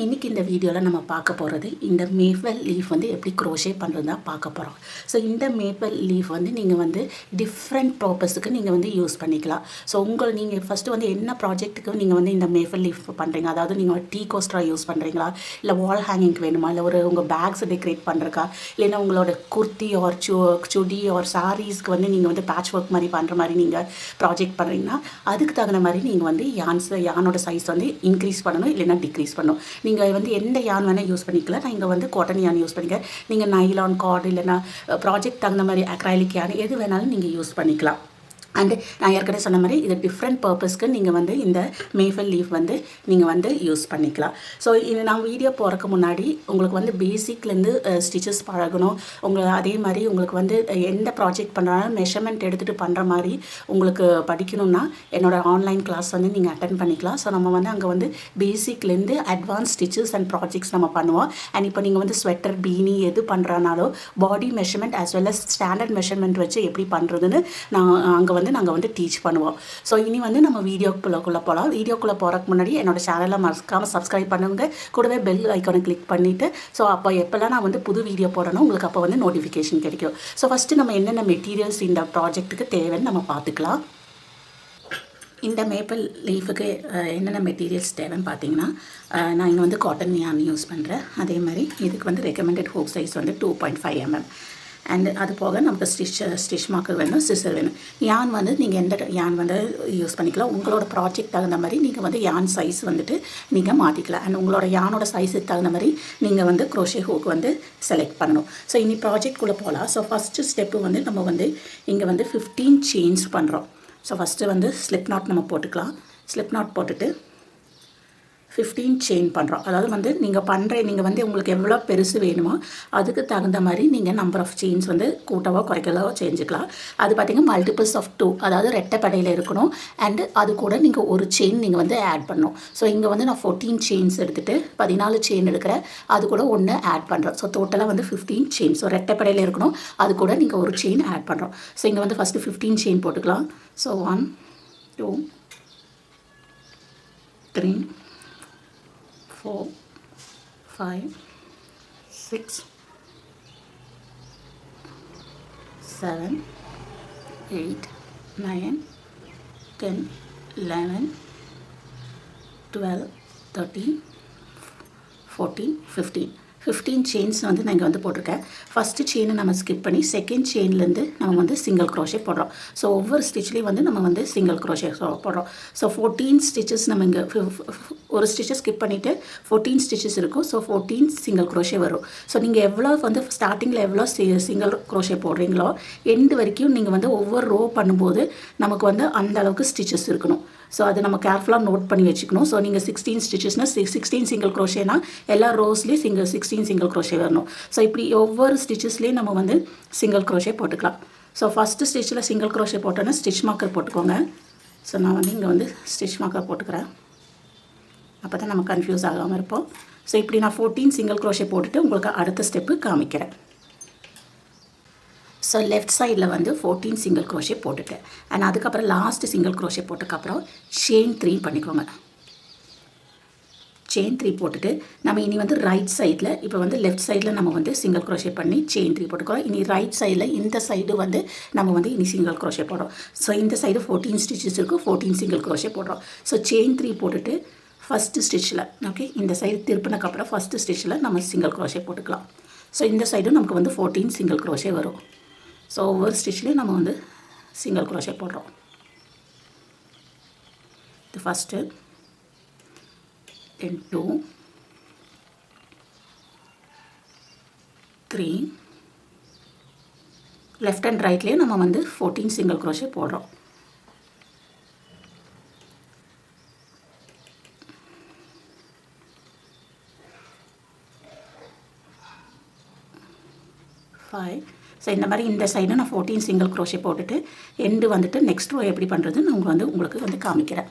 இன்றைக்கி இந்த வீடியோவில் நம்ம பார்க்க போகிறது இந்த மேப்பிள் லீஃப் வந்து எப்படி க்ரோஷே பண்ணுறது தான் பார்க்க போகிறோம். ஸோ இந்த மேப்பிள் லீஃப் வந்து நீங்கள் வந்து டிஃப்ரெண்ட் பர்பஸுக்கு நீங்கள் வந்து யூஸ் பண்ணிக்கலாம். ஸோ நீங்கள் ஃபஸ்ட்டு வந்து என்ன ப்ராஜெக்ட்டுக்கு நீங்கள் வந்து இந்த மேப்பிள் லீஃப் பண்ணுறீங்க, அதாவது நீங்கள் டீ கோஸ்டராக யூஸ் பண்ணுறீங்களா, இல்லை வால் ஹேங்கிங்க்கு வேணுமா, இல்லை உங்கள் பேக்ஸை டெக்கரேட் பண்ணுறக்கா, இல்லைன்னா உங்களோட குர்த்தி ஆர் சுடி ஆர் சாரீஸ்க்கு வந்து நீங்கள் வந்து பேட்ச் ஒர்க் மாதிரி பண்ணுற மாதிரி நீங்கள் ப்ராஜெக்ட் பண்ணுறீங்கன்னா அதுக்கு தகுந்த மாதிரி நீங்கள் வந்து யானோட சைஸ் வந்து இன்க்ரீஸ் பண்ணணும், இல்லைன்னா டிக்ரீஸ் பண்ணணும். நீங்கள் வந்து எந்த யான் வேணால் யூஸ் பண்ணிக்கலாம். நான் இங்கே வந்து காட்டன் யான் யூஸ் பண்ணிக்கிறேன். நீங்கள் நைலான் கார்டு இல்லைன்னா ப்ராஜெக்ட் தகுந்த மாதிரி அக்ரைலிக் யான் எது வேணாலும் நீங்கள் யூஸ் பண்ணிக்கலாம். அண்டு நான் ஏற்கனவே சொன்ன மாதிரி இது டிஃப்ரெண்ட் பர்பஸ்க்கு நீங்கள் வந்து இந்த மேப்பிள் லீஃப் வந்து நீங்கள் வந்து யூஸ் பண்ணிக்கலாம். ஸோ இது நான் வீடியோ போகிறக்கு முன்னாடி உங்களுக்கு வந்து பேசிக்லேருந்து ஸ்டிச்சஸ் பழகணும். அதே மாதிரி உங்களுக்கு வந்து எந்த ப்ராஜெக்ட் பண்ணுறாலும் மெஷர்மெண்ட் எடுத்துகிட்டு பண்ணுற மாதிரி உங்களுக்கு படிக்கணும்னா என்னோடய ஆன்லைன் கிளாஸ் வந்து நீங்கள் அட்டன் பண்ணிக்கலாம். ஸோ நம்ம வந்து அங்கே வந்து பேசிக்லேருந்து அட்வான்ஸ் ஸ்டிச்சஸ் அண்ட் ப்ராஜெக்ட்ஸ் நம்ம பண்ணுவோம். அண்ட் இப்போ நீங்கள் வந்து ஸ்வெட்டர் பீனி எது பண்ணுறனாலும் body measurement as well as standard measurement வச்சு எப்படி பண்ணுறதுன்னு நாங்கள் வந்து டீச் பண்ணுவோம். ஸோ இனி வந்து நம்ம வீடியோக்குள்ளே போகலாம். வீடியோக்குள்ளே போகிறதுக்கு முன்னாடி என்னோடய சேனலை மறக்காமல் சப்ஸ்கிரைப் பண்ணுங்க, கூடவே பெல் ஐக்கானை கிளிக் பண்ணிவிட்டு ஸோ அப்போ எப்போல்லாம் நான் வந்து புது வீடியோ போடணும் உங்களுக்கு அப்போ வந்து நோட்டிஃபிகேஷன் கிடைக்கும். ஸோ ஃபஸ்ட்டு நம்ம என்னென்ன மெட்டீரியல்ஸ் இந்த ப்ராஜெக்ட்டுக்கு தேவைன்னு நம்ம பார்த்துக்கலாம். இந்த மேப்பிள் லீஃபுக்கு என்னென்ன மெட்டீரியல்ஸ் தேவைன்னு பார்த்தீங்கன்னா நான் இங்கே வந்து காட்டன் யான் யூஸ் பண்ணுறேன். அதே மாதிரி இதுக்கு வந்து ரெக்கமெண்டட் ஹூக் சைஸ் வந்து 2.5 mm. அண்ட் அது போக நமக்கு ஸ்டிச் மார்க்கர் வேணும், சிசர் வேணும். யான் வந்து நீங்கள் எந்த யான் வந்து யூஸ் பண்ணிக்கலாம். உங்களோட ப்ராஜெக்ட் தகுந்த மாதிரி நீங்கள் வந்து யான் சைஸ் வந்துட்டு நீங்கள் மாற்றிக்கலாம். அண்ட் உங்களோட யானோட சைஸுக்கு தகுந்த மாதிரி நீங்கள் வந்து க்ரோஷே ஹூக் வந்து செலக்ட் பண்ணணும். ஸோ இனி ப்ராஜெக்ட்குள்ளே போகலாம். ஸோ ஃபஸ்ட்டு ஸ்டெப்பு வந்து நம்ம வந்து இங்கே வந்து 15 செயின்ஸ் பண்ணுறோம். ஸோ ஃபஸ்ட்டு வந்து ஸ்லிப் நாட் நம்ம போட்டுக்கலாம். ஸ்லிப் நாட் போட்டுட்டு 15 செயின் பண்ணுறோம். அதாவது வந்து நீங்கள் வந்து உங்களுக்கு எவ்வளோ பெருசு வேணுமோ அதுக்கு தகுந்த மாதிரி நீங்கள் நம்பர் ஆஃப் செயின்ஸ் வந்து கூட்டவோ குறைக்கலோ செஞ்சுக்கலாம். அது பார்த்திங்கன்னா மல்டிபிள்ஸ் ஆஃப் 2, அதாவது ரெட்டைப்படையில் இருக்கணும். அண்டு அது கூட நீங்கள் ஒரு செயின் நீங்கள் வந்து ஆட் பண்ணணும். ஸோ இங்கே வந்து நான் 14 செயின்ஸ் எடுத்துகிட்டு 14 செயின் எடுக்கிறேன், அது கூட ஒன்று ஆட் பண்ணுறோம். ஸோ டோட்டலாக வந்து 15 செயின். ஸோ ரெட்டைப்படையில் இருக்கணும், அது கூட நீங்கள் ஒரு செயின் ஆட் பண்ணுறோம். ஸோ இங்கே வந்து ஃபஸ்ட்டு 15 செயின் போட்டுக்கலாம். ஸோ 1 2 3 4 5 6 7 8 9 10 11 12 13 14 15 செயின்ஸ் வந்து நான் இங்கே வந்து போட்டிருக்கேன். ஃபஸ்ட்டு செயினை நம்ம ஸ்கிப் பண்ணி செகண்ட் செயின்லேருந்து நம்ம வந்து சிங்கிள் க்ரோஷே போடுறோம். ஸோ ஒவ்வொரு ஸ்டிச்லேயும் வந்து நம்ம வந்து சிங்கிள் க்ரோஷே போடுறோம். ஸோ 14 ஸ்டிச்சஸ் நம்ம இங்கே ஒரு ஸ்டிச்சஸ் ஸ்கிப் பண்ணிவிட்டு 14 ஸ்டிச்சஸ் இருக்கும். ஸோ 14 சிங்கிள் க்ரோஷே வரும். ஸோ நீங்கள் எவ்வளோ வந்து ஸ்டார்டிங்கில் எவ்வளோ சிங்கிள் க்ரோஷே போடுறீங்களோ எண்டு வரைக்கும் நீங்கள் வந்து ஒவ்வொரு ரோ பண்ணும்போது நமக்கு வந்து அந்த அளவுக்கு ஸ்டிச்சஸ் இருக்கணும். ஸோ அது நம்ம கேர்ஃபுல்லாக நோட் பண்ணி வச்சுக்கணும். ஸோ நீங்கள் 16 ஸ்டிச்சஸ்னால் 16 சிங்கிள் க்ரோஷேனா எல்லா ரோஸ்லேயும் 16 சிங்கிள் க்ரோஷே வரணும். ஸோ இப்படி ஒவ்வொரு ஸ்டிச்சஸ்லேயும் நம்ம வந்து சிங்கிள் க்ரோஷே போட்டுக்கலாம். ஸோ ஃபஸ்ட்டு ஸ்டிச்சில் சிங்கிள் க்ரோஷே போட்டோன்னா ஸ்டிச் மார்க்கர் போட்டுக்கோங்க. ஸோ நான் வந்து இங்கே வந்து ஸ்டிச் மார்க்கர் போட்டுக்கிறேன், அப்போ தான் நம்ம கன்ஃபியூஸ் ஆகாமல் இருப்போம். ஸோ இப்படி நான் 14 சிங்கிள் க்ரோஷே போட்டுட்டு உங்களுக்கு அடுத்த ஸ்டெப்பு காமிக்கிறேன். ஸோ லெஃப்ட் சைடில் வந்து 14 சிங்கிள் க்ரோஷே போட்டுட்டேன். அண்ட் அதுக்கப்புறம் லாஸ்ட்டு சிங்கிள் க்ரோஷே போட்டதுக்கப்புறம் செயின் 3 பண்ணிக்கோங்க. செயின் 3 போட்டுட்டு நம்ம இனி வந்து ரைட் சைடில் இப்போ வந்து லெஃப்ட் சைடில் நம்ம வந்து சிங்கிள் க்ரோஷே பண்ணி செயின் 3 போட்டுக்கிறோம். இனி ரைட் சைடில் இந்த சைடு வந்து நம்ம வந்து இனி சிங்கிள் க்ரோஷே போடுறோம். ஸோ இந்த சைடு 14 ஸ்டிச்சஸ் இருக்கும், 14 சிங்கிள் க்ரோஷே போடுறோம். ஸோ செயின் 3 போட்டுட்டு ஃபஸ்ட்டு ஸ்டிச்சில் ஓகே இந்த சைடு திருப்பினக்கப்புறம் ஃபஸ்ட்டு ஸ்டிச்சில் நம்ம சிங்கிள் க்ரோஷே போட்டுக்கலாம். ஸோ இந்த சைடும் நமக்கு வந்து 14 சிங்கிள் க்ரோஷே வரும். ஸோ ஒவ்வொரு ஸ்டிச்லேயும் நம்ம வந்து சிங்கிள் க்ரோஷே போடுறோம். இது ஃபஸ்ட்டு, தென் 2 3 லெஃப்ட் அண்ட் ரைட்லேயே நம்ம வந்து 14 சிங்கிள் க்ரோஷே போடுறோம். ஸோ இந்த மாதிரி இந்த சைடு நான் 14 சிங்கிள் க்ரோஷே போட்டுட்டு எண்டு வந்துட்டு நெக்ஸ்ட் ரோ எப்படி பண்ணுறதுன்னு உங்களுக்கு வந்து காமிக்கிறேன்.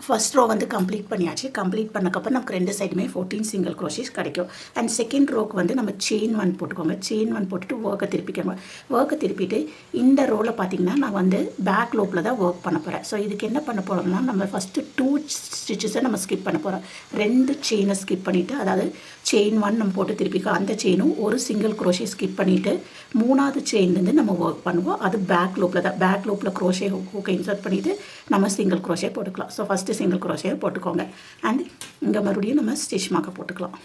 ஃபர்ஸ்ட் ரோ வந்து கம்ப்ளீட் பண்ணியாச்சு. கம்ப்ளீட் பண்ணக்கப்புறம் நமக்கு 2 சைடுமே 14 சிங்கிள் க்ரோஷேஸ் கிடைக்கும். அண்ட் செகண்ட் ரோக்கு வந்து நம்ம செயின் 1 போட்டுக்கோங்க. செயின் 1 போட்டுட்டு ஒர்க்கை திருப்பிக்கோங்க. ஒர்க்கை திருப்பிட்டு இந்த ரோவில் பார்த்தீங்கன்னா நான் வந்து பேக் லூப்பில் தான் ஒர்க் பண்ண போகிறேன். ஸோ இதுக்கு என்ன பண்ண போகிறோம்னா நம்ம ஃபஸ்ட்டு 2 ஸ்டிச்சஸை நம்ம ஸ்கிப் பண்ண போகிறோம். 2 செயினை ஸ்கிப் பண்ணிவிட்டு, அதாவது செயின் 1 நம்ம போட்டு திருப்பிக்கோ, அந்த செயினும் ஒரு சிங்கிள் க்ரோஷே ஸ்கிப் பண்ணிவிட்டு 3வது செயின்லேருந்து நம்ம ஒர்க் பண்ணுவோம். அது பேக் லூப்பில் தான். பேக் லூப்பில் க்ரோஷே ஹூக்கை இன்சர்ட் பண்ணிவிட்டு நம்ம சிங்கிள் க்ரோஷே போட்டுக்கலாம். ஸோ ஃபஸ்ட்டு சிங்கிள் க்ரோஷே போட்டுக்கோங்க. அண்ட் இங்கே மறுபடியும் நம்ம ஸ்டிச் மார்க்கை போட்டுக்கலாம்.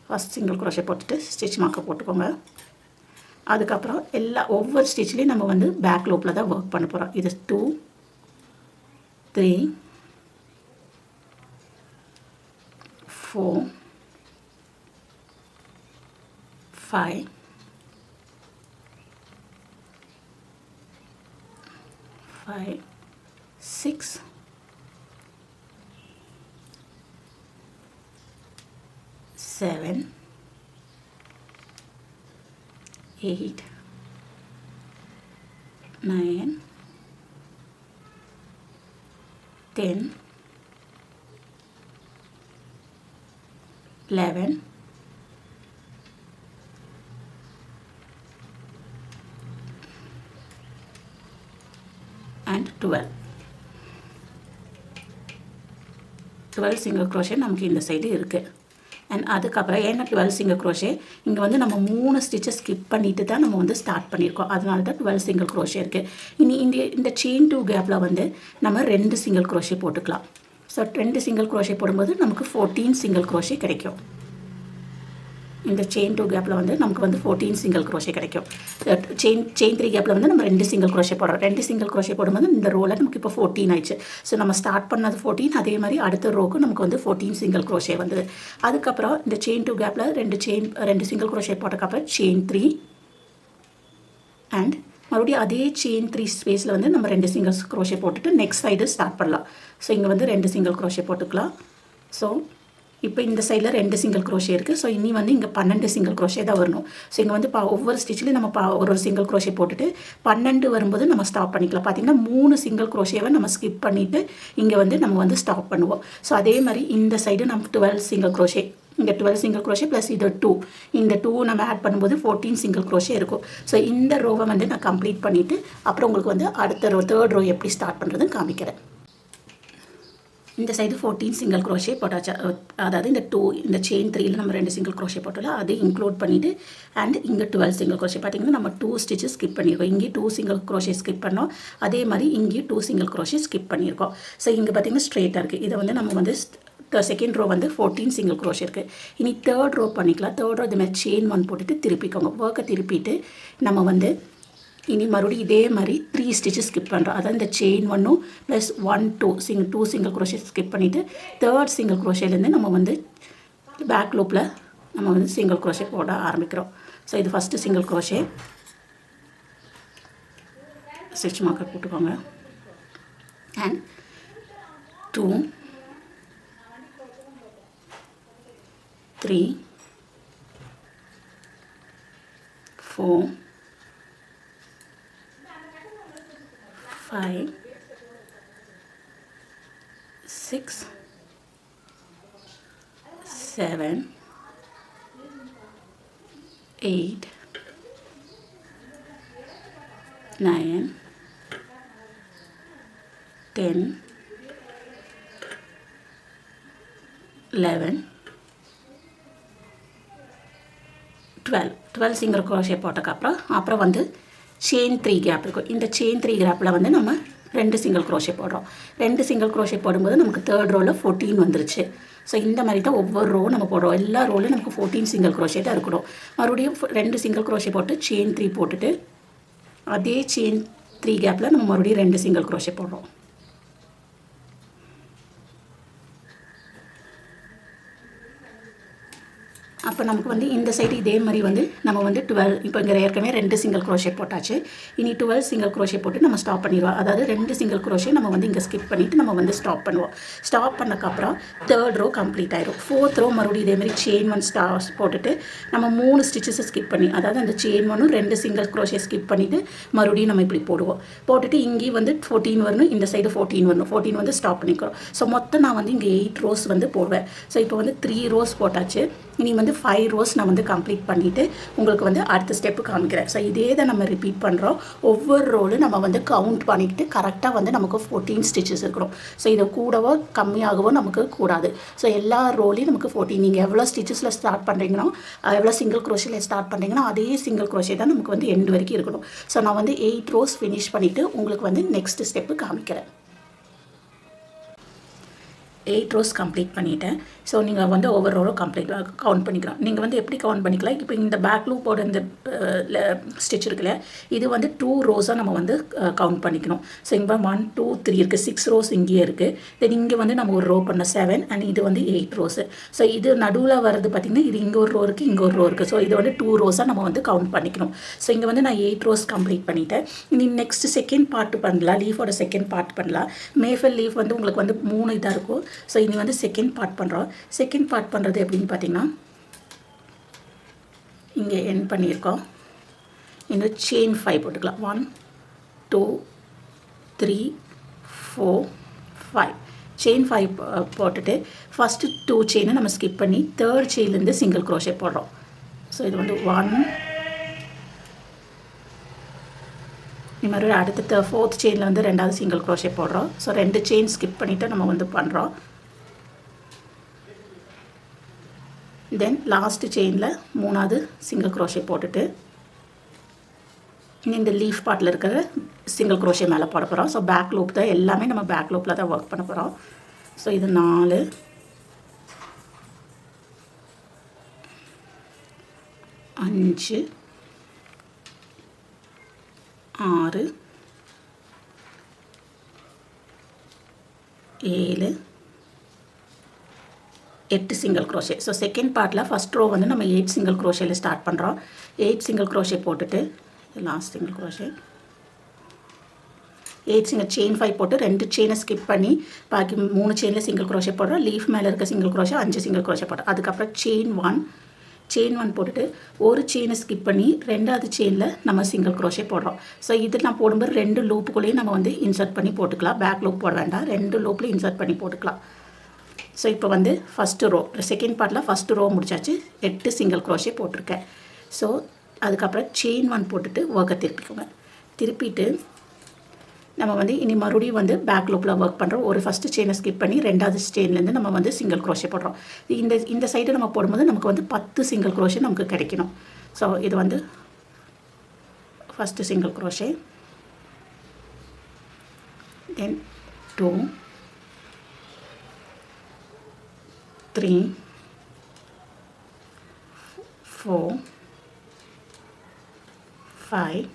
ஃபஸ்ட் சிங்கிள் க்ரோஷே போட்டுட்டு ஸ்டிச் மார்க்கை போட்டுக்கோங்க. அதுக்கப்புறம் ஒவ்வொரு ஸ்டிச்லேயும் நம்ம வந்து பேக் லூப்பில் தான் ஒர்க் பண்ண போகிறோம். இது 2 3 4 5 6 7 8 9 10 11 and 12 சிங்கிள் க்ரோஷே நமக்கு இந்த சைடு இருக்குது. அண்ட் அதுக்கப்புறம் ஏன்னா 12 சிங்கிள் க்ரோஷே இங்கே வந்து நம்ம 3 ஸ்டிச்சஸ் ஸ்கிப் பண்ணிட்டு தான் நம்ம வந்து ஸ்டார்ட் பண்ணியிருக்கோம். அதனால தான் 12 சிங்கிள் க்ரோஷே இருக்குது. இனி இந்த செயின் 2 கேப்பில் வந்து நம்ம 2 சிங்கிள் க்ரோஷே போட்டுக்கலாம். ஸோ 2 சிங்கிள் க்ரோஷே போடும்போது நமக்கு 14 சிங்கிள் க்ரோஷே கிடைக்கும். இந்த செயின் 2 கேப்பில் வந்து நமக்கு வந்து 14 சிங்கிள் க்ரோஷே கிடைக்கும். செயின் 3 கேப்பில் வந்து நம்ம 2 சிங்கிள் க்ரோஷே போடுறோம். 2 சிங்கிள் க்ரோஷே போடும்போது இந்த ரோவில் நமக்கு இப்போ 14 ஆயிடுச்சு. ஸோ நம்ம ஸ்டார்ட் பண்ணது 14, அதே மாதிரி அடுத்த ரோக்கு நமக்கு வந்து 14 சிங்கிள் க்ரோஷே வந்தது. அதுக்கப்புறம் இந்த செயின் 2 கேப்பில் 2 சிங்கிள் க்ரோஷே போட்டக்கப்புறம் செயின் 3 அண்ட் மறுபடியும் அதே செயின் 3 ஸ்பேஸில் வந்து நம்ம 2 சிங்கிள் க்ரோஷே போட்டுட்டு நெக்ஸ்ட் சைடு ஸ்டார்ட் பண்ணலாம். ஸோ இங்கே வந்து 2 சிங்கிள் க்ரோஷே போட்டுக்கலாம். ஸோ இப்போ இந்த சைடில் 2 சிங்கிள் க்ரோஷே இருக்குது. ஸோ இனி வந்து இங்கே 12 சிங்கிள் க்ரோஷே தான் வரணும். ஸோ இங்கே வந்து ஒவ்வொரு ஸ்டிச்லேயும் நம்ம ஒரு சிங்கிள் க்ரோஷே போட்டுட்டு 12 வரும்போது நம்ம ஸ்டாப் பண்ணிக்கலாம். பார்த்திங்கன்னா 3 சிங்கிள் க்ரோஷேவை நம்ம ஸ்கிப் பண்ணிவிட்டு இங்கே வந்து நம்ம வந்து ஸ்டாப் பண்ணுவோம். ஸோ அதே மாதிரி இந்த சைடு நம்ம 12 சிங்கிள் க்ரோஷே, இங்கே 12 சிங்கிள் க்ரோஷே ப்ளஸ் இது 2, இந்த 2 நம்ம ஆட் பண்ணும்போது 14 சிங்கிள் க்ரோஷே இருக்கும். ஸோ இந்த ரோவை வந்து நான் கம்ப்ளீட் பண்ணிவிட்டு அப்புறம் உங்களுக்கு வந்து அடுத்த தேர்ட் ரோ எப்படி ஸ்டார்ட் பண்ணுறதுன்னு காமிக்கிறேன். இந்த சைடு 14 சிங்கிள் க்ரோஷே போட்டாச்சு. அதாவது இந்த செயின் 3ல நம்ம 2 சிங்கிள் க்ரோஷே போட்டோம்ல, அதை இன்க்ளூட் பண்ணிவிட்டு அண்ட் இங்கே 12 சிங்கிள் க்ரோஷே. பார்த்திங்கன்னா நம்ம 2 ஸ்டிச்சஸ் ஸ்கிப் பண்ணியிருக்கோம். இங்கே 2 சிங்கிள் க்ரோஷே ஸ்கிப் பண்ணோம். அதே மாதிரி இங்கேயும் 2 சிங்கிள் க்ரோஷே ஸ்கிப் பண்ணியிருக்கோம். ஸோ இங்கே பார்த்திங்கன்னா ஸ்ட்ரெயிட்டாக இருக்குது. இதை வந்து நம்ம வந்து செகண்ட் ரோ வந்து 14 சிங்கிள் க்ரோஷே இருக்குது. இனி தேர்ட் ரோ பண்ணிக்கலாம். தேர்ட் ரோ இதுமாதிரி செயின் 1 போட்டுட்டு திருப்பிக்கோங்க. ஒர்க்கை திருப்பிட்டு நம்ம வந்து இனி மறுபடியும் இதே மாதிரி 3 ஸ்டிச்சஸ் ஸ்கிப் பண்ணுறோம். அதாவது இந்த chain 1 plus 2 single crochet skip பண்ணிவிட்டு தேர்ட் சிங்கிள் க்ரோஷேலேருந்து நம்ம வந்து பேக் லூப்பில் நம்ம வந்து சிங்கிள் க்ரோஷே போட ஆரம்பிக்கிறோம். ஸோ இது first single crochet, stitch marker போட்டுக்கோங்க. அண்ட் 2 3 4 5 6 7 8 9 10 11 12 சிங்கிள் க்ரோஷே அப்புறம் வந்து செயின் 3 கேப் இருக்கும். இந்த செயின் 3 கேப்பில் வந்து நம்ம 2 சிங்கிள் க்ரோஷே போடுறோம். 2 சிங்கிள் க்ரோஷே போடும்போது நமக்கு தேர்ட் ரோவில் 14 வந்துருச்சு. ஸோ இந்த மாதிரி தான் ஒவ்வொரு ரோ நம்ம போடுறோம். எல்லா ரோலையும் நமக்கு 14 சிங்கிள் க்ரோஷே தான் இருக்கணும். மறுபடியும் 2 சிங்கிள் க்ரோஷே போட்டு செயின் 3 போட்டுட்டு அதே செயின் 3 கேப்பில் நம்ம மறுபடியும் 2 சிங்கிள் க்ரோஷே போடுறோம். அப்போ நமக்கு வந்து இந்த சைடு இதே மாதிரி வந்து நம்ம வந்து 12 இப்போ இங்கே ஏற்கனவே 2 சிங்கிள் க்ரோஷே போட்டாச்சு. இனி 12 சிங்கிள் க்ரோஷே போட்டு நம்ம ஸ்டாப் பண்ணிடுவோம். அதாவது 2 சிங்கிள் க்ரோஷே நம்ம வந்து இங்கே ஸ்கிப் பண்ணிவிட்டு நம்ம வந்து ஸ்டாப் பண்ணுவோம். ஸ்டாப் பண்ணக்கப்புறம் 3rd ரோ கம்ப்ளீட் ஆயிடும். 4th ரோ மறுபடியும் இதேமாதிரி செயின் 1 ஸ்டார்ஸ் போட்டுட்டு நம்ம 3 ஸ்டிச்சஸை ஸ்கிப் பண்ணி, அதாவது அந்த செயின் 1 2 சிங்கிள் க்ரோஷே ஸ்கிப் பண்ணிவிட்டு மறுபடியும் நம்ம இப்படி போடுவோம். போட்டுட்டு இங்கேயும் வந்து 14 வரணும், இந்த சைடு 14 வரணும். 14 வந்து ஸ்டாப் பண்ணிக்கிறோம். ஸோ மொத்தம் நான் வந்து இங்கே 8 ரோஸ் வந்து போடுவேன். ஸோ இப்போ வந்து 3 ரோஸ் போட்டாச்சு. இனி வந்து 5 ரோஸ் நான் வந்து கம்ப்ளீட் பண்ணிவிட்டு உங்களுக்கு வந்து அடுத்த ஸ்டெப்பு காமிக்கிறேன். ஸோ இதே தான் நம்ம ரிப்பீட் பண்ணுறோம். ஒவ்வொரு ரோலும் நம்ம வந்து கவுண்ட் பண்ணிக்கிட்டு கரெக்டாக வந்து நமக்கு 14 ஸ்டிச்சஸ் இருக்கணும். ஸோ இதை கூடவோ கம்மியாகவோ நமக்கு கூடாது. ஸோ எல்லா ரோலையும் நமக்கு 14, நீங்கள் எவ்வளோ ஸ்டிச்சஸில் ஸ்டார்ட் பண்ணுறீங்களோ, எவ்வளோ சிங்கிள் க்ரோஷேல ஸ்டார்ட் பண்ணுறீங்கன்னா அதே சிங்கிள் க்ரோஷே தான் நமக்கு வந்து எண்டு வரைக்கும் இருக்கணும். ஸோ நான் வந்து 8 ரோஸ் ஃபினிஷ் பண்ணிவிட்டு உங்களுக்கு வந்து நெக்ஸ்ட் ஸ்டெப்பு காமிக்கிறேன். 8 ரோஸ் கம்ப்ளீட் பண்ணிவிட்டேன். ஸோ நீங்கள் வந்து ஒவ்வொரு ரோவும் கவுண்ட் பண்ணிக்கலாம். நீங்கள் வந்து எப்படி கவுண்ட் பண்ணிக்கலாம், இப்போ இந்த பேக் லூப்போட இந்த ஸ்டிச் இருக்குல்ல, இது வந்து 2 ரோஸாக நம்ம வந்து கவுண்ட் பண்ணிக்கணும். ஸோ இங்கே 1 2 3 இருக்குது, 6 ரோஸ் இங்கேயே இருக்குது. தென் இங்கே வந்து நம்ம ஒரு ரோ பண்ண 7 அண்ட் இது வந்து 8 ரோஸு. ஸோ இது நடுவில் வர்றது பார்த்திங்கன்னா இது இங்கே ஒரு ரோ இருக்குது, இங்கே ஒரு ரோ இருக்குது. ஸோ இது வந்து 2 ரோஸாக நம்ம வந்து கவுண்ட் பண்ணிக்கணும். ஸோ இங்கே வந்து நான் 8 ரோஸ் கம்ப்ளீட் பண்ணிவிட்டேன். இனி நெக்ஸ்ட் செகண்ட் பார்ட் பண்ணலாம், லீஃபோட செகண்ட் பார்ட் பண்ணலாம். மேஃபல் லீஃப் வந்து உங்களுக்கு வந்து 3 இதாக இருக்கும். ஸோ இனி வந்து செகண்ட் பார்ட் பண்ணுறோம். செகண்ட் பார்ட் பண்ணுறது எப்படின்னு பார்த்தீங்கன்னா, இங்கே எண்ட் பண்ணியிருக்கோம். இந்த செயின் 5 போட்டுக்கலாம். 1 2 3 4 5 செயின் 5 போட்டுட்டு ஃபஸ்ட்டு 2 செயினை நம்ம ஸ்கிப் பண்ணி 3rd செயின்லேருந்து சிங்கிள் க்ரோஷே போடுறோம். ஸோ இது வந்து 1, இது மாதிரி அடுத்த 4th செயினில் வந்து 2வது சிங்கிள் க்ரோஷே போடுறோம். ஸோ 2 செயின் ஸ்கிப் பண்ணிவிட்டு நம்ம வந்து பண்ணுறோம். தென் லாஸ்ட் செயினில் 3வது சிங்கிள் க்ரோஷே போட்டுட்டு இந்த லீஃப் பார்ட்டில் இருக்கிற சிங்கிள் க்ரோஷே மேலே போட போகிறோம். ஸோ பேக் லூப் தான், எல்லாமே நம்ம பேக் லூப்பில் தான் ஒர்க் பண்ண போகிறோம். ஸோ இது 4 5 6 7 8 சிங்கிள் க்ரோஷே. ஸோ செகண்ட் பார்ட்டில் ஃபஸ்ட் ரோ வந்து நம்ம 8 சிங்கிள் க்ரோஷேல ஸ்டார்ட் பண்ணுறோம். 8 சிங்கிள் க்ரோஷே போட்டுட்டு last single crochet 8 single chain 5 போட்டு 2 செயினை ஸ்கிப் பண்ணி பாக்கி 3 செயினில் சிங்கிள் க்ரோஷே போடுறோம். லீஃப் மேலே இருக்க சிங்கிள் க்ரோஷே 5 சிங்கிள் க்ரோஷே போடுறோம். அதுக்கப்புறம் செயின் 1 போட்டுட்டு ஒரு செயினை ஸ்கிப் பண்ணி 2வது செயினில் நம்ம சிங்கிள் க்ரோஷே போடுறோம். ஸோ இது நான் போடும்போது 2 லூப்புக்குள்ளேயும் நம்ம வந்து இன்சர்ட் பண்ணி போட்டுக்கலாம். பேக் லூப் போட வேண்டாம், 2 லூப்லேயும் இன்சர்ட் பண்ணி போட்டுக்கலாம். ஸோ இப்போ வந்து ஃபஸ்ட்டு ரோ செகண்ட் பார்ட்டில் ஃபஸ்ட்டு ரோ முடிச்சாச்சு. 8 சிங்கிள் க்ரோஷே போட்டிருக்கேன். ஸோ அதுக்கப்புறம் செயின் 1 போட்டுட்டு ஒர்க்கை திருப்பிக்கோங்க. திருப்பிட்டு நம்ம வந்து இனி மறுபடியும் வந்து பேக் லூப்பில் ஒர்க் பண்ணுறோம். ஒரு ஃபஸ்ட்டு செயினை ஸ்கிப் பண்ணி 2வது செயின்லேருந்து நம்ம வந்து சிங்கிள் க்ரோஷே போடுறோம். இந்த சைடு நம்ம போடும்போது நமக்கு வந்து 10 சிங்கிள் க்ரோஷே நமக்கு கிடைக்கணும். ஸோ இது வந்து ஃபஸ்ட்டு சிங்கிள் க்ரோஷே, தென் 2 3 4 5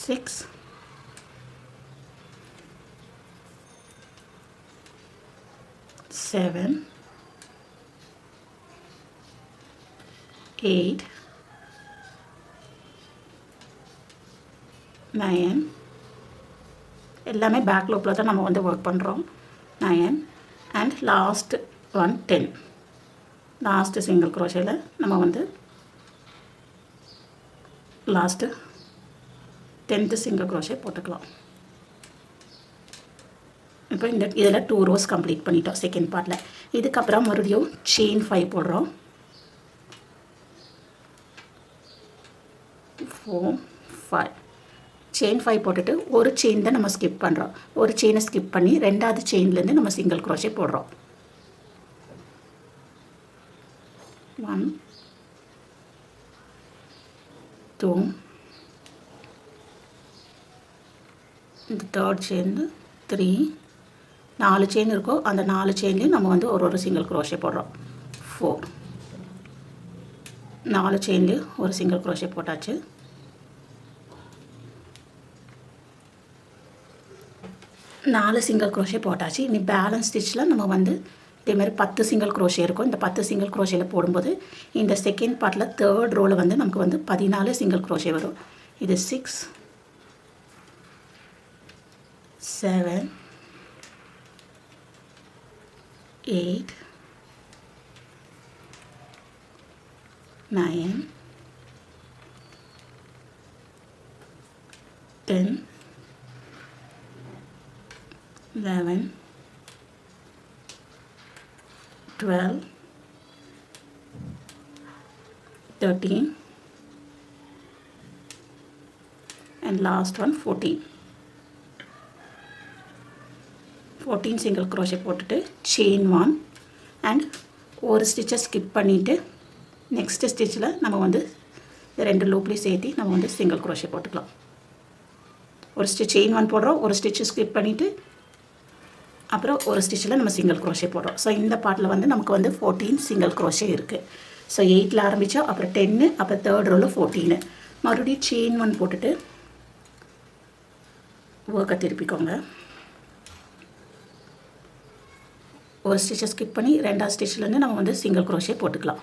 6 7 8 9 எல்லாமே பேக் லூப்பில் தான் நம்ம வந்து ஒர்க் பண்ணுறோம். 9 அண்ட் லாஸ்ட் 1 10 லாஸ்ட்டு சிங்கிள் க்ரோஷேல நம்ம வந்து லாஸ்ட்டு 10th சிங்கிள் க்ரோஷே போட்டுக்கலாம். இப்போ இதில் 2 ரோஸ் கம்ப்ளீட் பண்ணிட்டோம் செகண்ட் பார்ட்டில். இதுக்கப்புறம் மறுபடியும் செயின் 5 போடுறோம். 4 5 செயின் 5 போட்டுட்டு ஒரு செயின் தான் நம்ம ஸ்கிப் பண்ணுறோம். ஒரு செயினை ஸ்கிப் பண்ணி 2வது செயின்லேருந்து நம்ம சிங்கிள் க்ரோஷே போடுறோம். 1 2 இந்த 3rd செயின் 3 4 செயின் இருக்கும். அந்த 4 செயின்லேயும் நம்ம வந்து ஒரு சிங்கிள் க்ரோஷே போடுறோம். 4 4 செயின்லேயும் ஒரு சிங்கிள் க்ரோஷே போட்டாச்சு. நாலு சிங்கிள் க்ரோஷே போட்டாச்சு. இனி பேலன்ஸ் ஸ்டிச்சில் நம்ம வந்து இதே மாதிரி 10 சிங்கிள் க்ரோஷே இருக்கும். இந்த 10 சிங்கிள் க்ரோஷேயில் போடும்போது இந்த செகண்ட் பார்ட்டில் தேர்ட் ரோவில் வந்து நமக்கு வந்து 14 சிங்கிள் க்ரோஷே வரும். இது 6 7 8 9 10 11 12 13 and last one 14 single crochet போட்டுட்டு செயின் 1 அண்ட் ஒரு ஸ்டிச்சை ஸ்கிப் பண்ணிவிட்டு நெக்ஸ்ட் ஸ்டிச்சில் நம்ம வந்து 2 லூப்லேயும் சேர்த்து நம்ம வந்து சிங்கிள் க்ரோஷே போட்டுக்கலாம். ஒரு ஸ்டிச் செயின் 1 போடுறோம், ஒரு ஸ்டிச்சை ஸ்கிப் பண்ணிவிட்டு அப்புறம் ஒரு ஸ்டிச்சில் நம்ம சிங்கிள் க்ரோஷே போடுறோம். ஸோ இந்த பார்ட்டில் வந்து நமக்கு வந்து 14 சிங்கிள் க்ரோஷே இருக்குது. ஸோ 8ல் ஆரம்பித்தோம், அப்புறம் 10, அப்புறம் தேர்ட் ரோவில் 14. மறுபடியும் செயின் 1 போட்டுட்டு ஒர்க்கை திருப்பிக்கோங்க. ஒரு ஸ்டிச்சை ஸ்கிப் பண்ணி 2வது ஸ்டிச்சிலேருந்து நம்ம வந்து சிங்கிள் க்ரோஷே போட்டுக்கலாம்.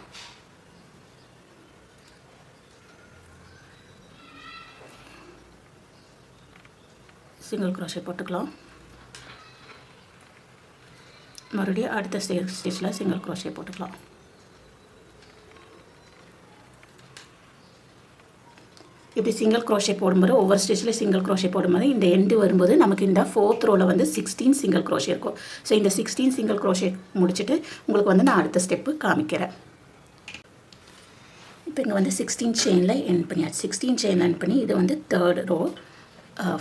சிங்கிள் க்ரோஷே போட்டுக்கலாம். மறுபடியும் அடுத்த ஸ்டிச்சில் சிங்கிள் க்ரோஷே போட்டுக்கலாம். இப்படி சிங்கிள் க்ரோஷே போடும்போது ஒவ்வொரு ஸ்டிச்சில் சிங்கிள் க்ரோஷே போடும்போது இந்த எண்டு வரும்போது நமக்கு இந்த 4th ரோவில் வந்து 16 சிங்கிள் க்ரோஷே இருக்கும். ஸோ இந்த 16 சிங்கிள் க்ரோஷே முடிச்சுட்டு உங்களுக்கு வந்து நான் அடுத்த ஸ்டெப்பு காமிக்கிறேன். இப்போ இங்கே வந்து 16 செயினில் எண்ட் பண்ணியாச்சு. 16 செயின் எண்ட் பண்ணி இது வந்து தேர்ட் ரோ,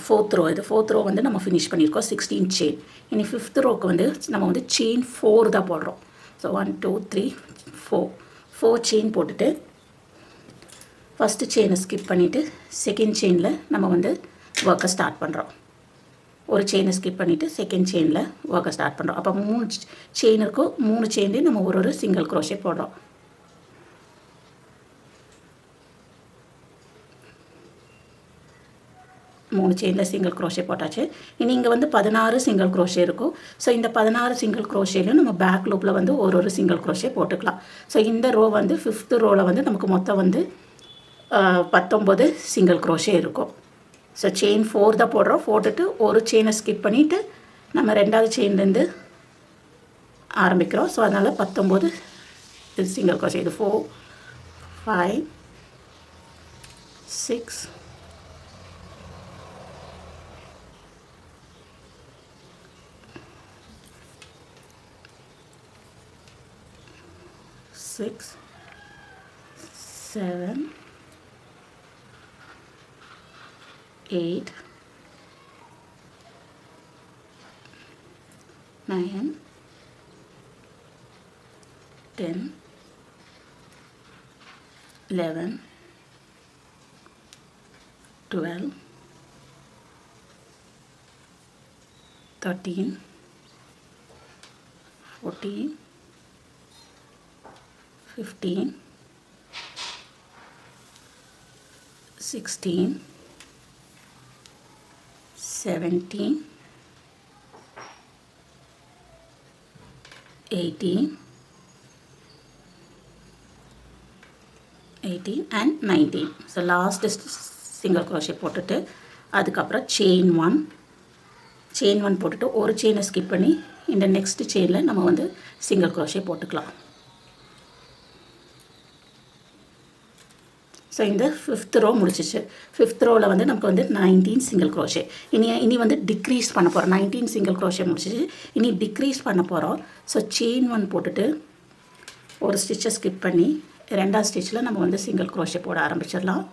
4th ரோ. இது 4th ரோ வந்து நம்ம ஃபினிஷ் பண்ணியிருக்கோம் 16 செயின். இனி 5th ரோக்கு வந்து நம்ம வந்து செயின் 4 தான் போடுறோம். ஸோ 1 2 3 4 செயின் போட்டுட்டு ஃபஸ்ட்டு செயினை ஸ்கிப் பண்ணிவிட்டு செகண்ட் செயினில் நம்ம வந்து ஒர்க்கை ஸ்டார்ட் பண்ணுறோம். ஒரு செயினை ஸ்கிப் பண்ணிவிட்டு செகண்ட் செயினில் ஒர்க்கை ஸ்டார்ட் பண்ணுறோம். அப்போ 3 செயின் இருக்கும், 3 செயின்லேயும் நம்ம ஒரு சிங்கிள் க்ரோஷே போடுறோம். மூணு செயினில் சிங்கிள் க்ரோஷே போட்டாச்சு. இனி இங்கே வந்து 16 சிங்கிள் க்ரோஷே இருக்கும். ஸோ இந்த 16 சிங்கிள் க்ரோஷேலையும் நம்ம பேக் லூப்பில் வந்து ஒரு சிங்கிள் க்ரோஷே போட்டுக்கலாம். ஸோ இந்த ரோ வந்து 5th ரோவில் வந்து நமக்கு மொத்தம் வந்து 19 சிங்கிள் க்ரோஷே இருக்கும். ஸோ செயின் 4 தான் போடுறோம். போட்டுட்டு ஒரு செயினை ஸ்கிப் பண்ணிவிட்டு நம்ம 2வது செயின்லேருந்து ஆரம்பிக்கிறோம். ஸோ அதனால் 19 சிங்கிள் க்ரோஷே. இது 4 5 6 6 7 8 9 10 11 12 13 14 15 16 17 18 and 19. So last single crochet போட்டுட்டு அதுக்கப்புறம் செயின் 1 போட்டுட்டு ஒரு செயினை ஸ்கிப் பண்ணி இந்த நெக்ஸ்ட் செயினில் நம்ம வந்து சிங்கிள் க்ரோஷே போட்டுக்கலாம். ஸோ இந்த 5th ரோ முடிச்சிச்சு. 5th ரோவில் வந்து நமக்கு வந்து 19 சிங்கிள் க்ரோஷே. இனி வந்து டிக்ரீஸ் பண்ண போகிறோம். 19 சிங்கிள் க்ரோஷே முடிச்சிச்சு. இனி டிக்ரீஸ் பண்ண போகிறோம். ஸோ செயின் 1 போட்டுட்டு ஒரு ஸ்டிச்சை ஸ்கிப் பண்ணி 2வது ஸ்டிச்சில் நம்ம வந்து சிங்கிள் க்ரோஷே போட ஆரம்பிச்சிடலாம்.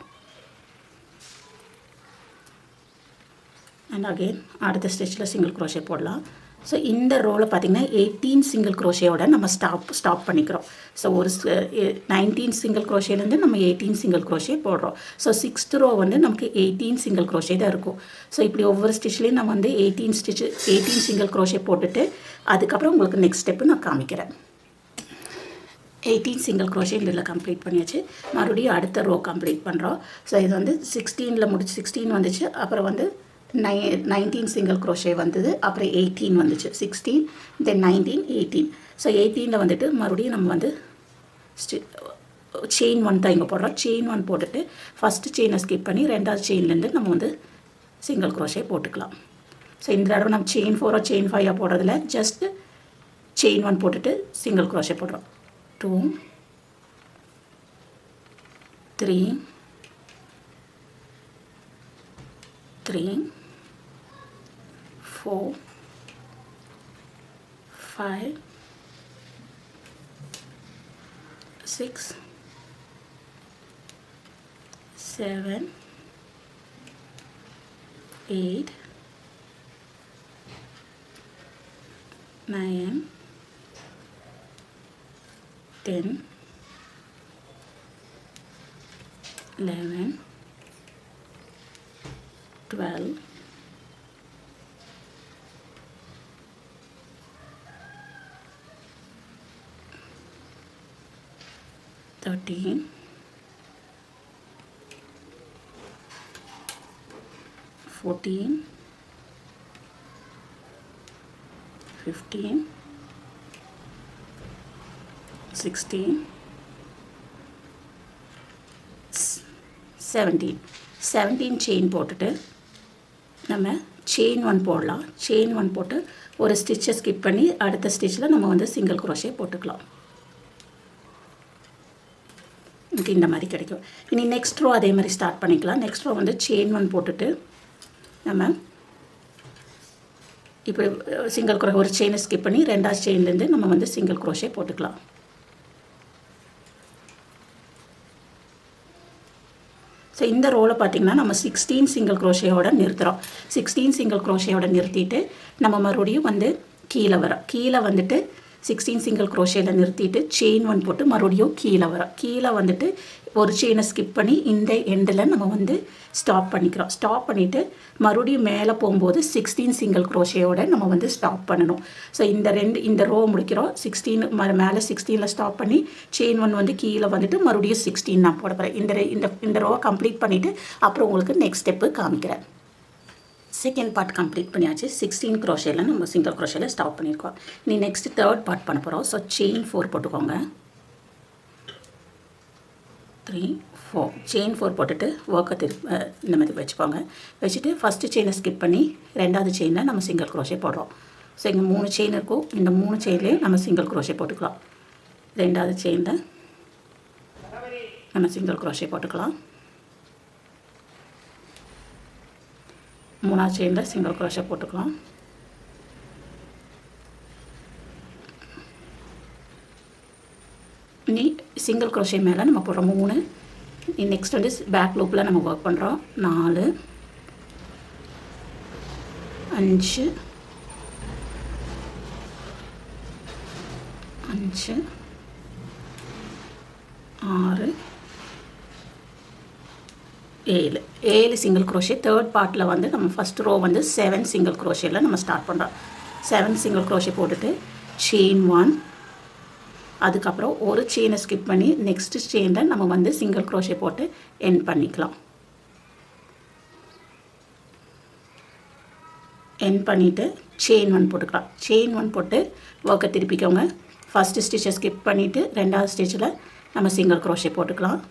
அண்ட் அகெயின் அடுத்த ஸ்டிச்சில் சிங்கிள் க்ரோஷே போடலாம். ஸோ இந்த ரோவில் பார்த்திங்கன்னா 18 சிங்கிள் க்ரோஷேயோட நம்ம ஸ்டாப் பண்ணிக்கிறோம். ஸோ ஒரு 19 சிங்கிள் க்ரோஷேலேருந்து நம்ம 18 சிங்கிள் க்ரோஷே போடுறோம். ஸோ 6th ரோ வந்து நமக்கு 18 சிங்கிள் க்ரோஷே தான் இருக்கும். ஸோ இப்படி ஒவ்வொரு ஸ்டிச்லேயும் நம்ம வந்து 18 சிங்கிள் க்ரோஷே போட்டுட்டு அதுக்கப்புறம் உங்களுக்கு நெக்ஸ்ட் ஸ்டெப்பு நான் காமிக்கிறேன். 18 சிங்கிள் க்ரோஷே இதில் கம்ப்ளீட் பண்ணியாச்சு. மறுபடியும் அடுத்த ரோ கம்ப்ளீட் பண்ணுறோம். ஸோ இது வந்து 16ல் முடிச்சு 16 வந்துச்சு. அப்புறம் வந்து 19 சிங்கிள் க்ரோஷே வந்தது. அப்புறம் 18 வந்துச்சு. 16 தென் 19 18. ஸோ 18ல் வந்துட்டு மறுபடியும் நம்ம வந்து செயின் 1 தான் இங்கே போடுறோம். செயின் 1 போட்டுட்டு ஃபஸ்ட்டு செயினை ஸ்கிப் பண்ணி ரெண்டாவது செயின்லேருந்து நம்ம வந்து சிங்கிள் க்ரோஷே போட்டுக்கலாம். ஸோ இந்த தடவை நம்ம செயின் 4 செயின் 5 போடுறதில்ல, ஜஸ்ட்டு செயின் 1 போட்டுட்டு சிங்கிள் க்ரோஷே போடுறோம். 2 3 3 4 5 6 7 8 9 10 11 12 13 14 15 16 17 செயின் போட்டுட்டு நம்ம செயின் 1 போடலாம். செயின் 1 போட்டு ஒரு ஸ்டிச்சை ஸ்கிப் பண்ணி அடுத்த ஸ்டிச்சில் நம்ம வந்து சிங்கிள் க்ரோஷே போட்டுக்கலாம். இந்த மாதிரி கிடைக்கும். இனி நெக்ஸ்ட் ரோ அதே மாதிரி ஸ்டார்ட் பண்ணிக்கலாம். நெக்ஸ்ட் ரோ வந்து செயின் 1 போட்டுட்டு நம்ம இப்போ சிங்கிள் க்ரோ ஒரு செயினை ஸ்கிப் பண்ணி ரெண்டாவது செயின்லேருந்து நம்ம வந்து சிங்கிள் க்ரோஷே போட்டுக்கலாம். ஸோ இந்த ரோவில் பார்த்திங்கன்னா நம்ம 16 சிங்கிள் க்ரோஷேயோட நிறுத்துகிறோம். 16 சிங்கிள் க்ரோஷேயோட நிறுத்திட்டு நம்ம மறுபடியும் வந்து கீழே வந்துட்டு 16 சிங்கிள் க்ரோஷேயில் நிறுத்திட்டு செயின் 1 போட்டு மறுபடியும் கீழே வந்துட்டு ஒரு செயினை ஸ்கிப் பண்ணி இந்த எண்டில் நம்ம வந்து ஸ்டாப் பண்ணிக்கிறோம். ஸ்டாப் பண்ணிவிட்டு மறுபடியும் மேலே போகும்போது 16 சிங்கிள் க்ரோஷேயோட நம்ம வந்து ஸ்டாப் பண்ணணும். ஸோ இந்த ரோ முடிக்கிறோம். 16 மேலே 16ல் ஸ்டாப் பண்ணி செயின் 1 வந்து கீழே வந்துட்டு மறுபடியும் 16 நான் போட போகிறேன். இந்த ரோவை கம்ப்ளீட் பண்ணிவிட்டு அப்புறம் உங்களுக்கு நெக்ஸ்ட் ஸ்டெப்பு காமிக்கிறேன். செகண்ட் பார்ட் கம்ப்ளீட் பண்ணியாச்சு. 16 க்ரோஷேயில் நம்ம சிங்கிள் க்ரோஷேயில் ஸ்டாப் பண்ணியிருக்கோம். நீ நெக்ஸ்ட் தேர்ட் பார்ட் பண்ண போகிறோம். ஸோ செயின் 4 போட்டுக்கோங்க. 3 4 செயின் 4 போட்டுட்டு ஒர்க்கை இந்த மாதிரி வச்சுக்கோங்க. வச்சுட்டு ஃபஸ்ட்டு செயினை ஸ்கிப் பண்ணி ரெண்டாவது செயினில் நம்ம சிங்கிள் க்ரோஷே போடுறோம். ஸோ இங்கே 3 செயின் இருக்கும். இந்த 3 செயின்லேயும் நம்ம சிங்கிள் க்ரோஷே போட்டுக்கலாம். ரெண்டாவது செயினில் நம்ம சிங்கிள் க்ரோஷே போட்டுக்கலாம். மூணாவது செயினில் சிங்கிள் க்ரோஷே போட்டுக்கலாம். இனி சிங்கிள் க்ரோஷே மேலே நம்ம போடுறோம் 3. நெக்ஸ்ட் வந்து பேக் லூப்பில் நம்ம ஒர்க் பண்ணுறோம். 4 5 5 6 7 சிங்கிள் க்ரோஷே. தேர்ட் பார்ட்டில் வந்து நம்ம ஃபஸ்ட் ரோ வந்து 7 சிங்கிள் க்ரோஷேயில் நம்ம ஸ்டார்ட் பண்ணுறோம். 7 சிங்கிள் க்ரோஷே போட்டுட்டு செயின் 1, அதுக்கப்புறம் ஒரு செயினை ஸ்கிப் பண்ணி நெக்ஸ்ட் செயினில் நம்ம வந்து சிங்கிள் க்ரோஷே போட்டு எண்ட் பண்ணிக்கலாம். எண்ட் பண்ணிவிட்டு செயின் 1 போட்டுக்கலாம். செயின் 1 போட்டு ஒர்க்கை திருப்பிக்கோங்க. ஃபஸ்ட்டு ஸ்டிச்சை ஸ்கிப் பண்ணிவிட்டு ரெண்டாவது ஸ்டிச்சில் நம்ம சிங்கிள் க்ரோஷே போட்டுக்கலாம்.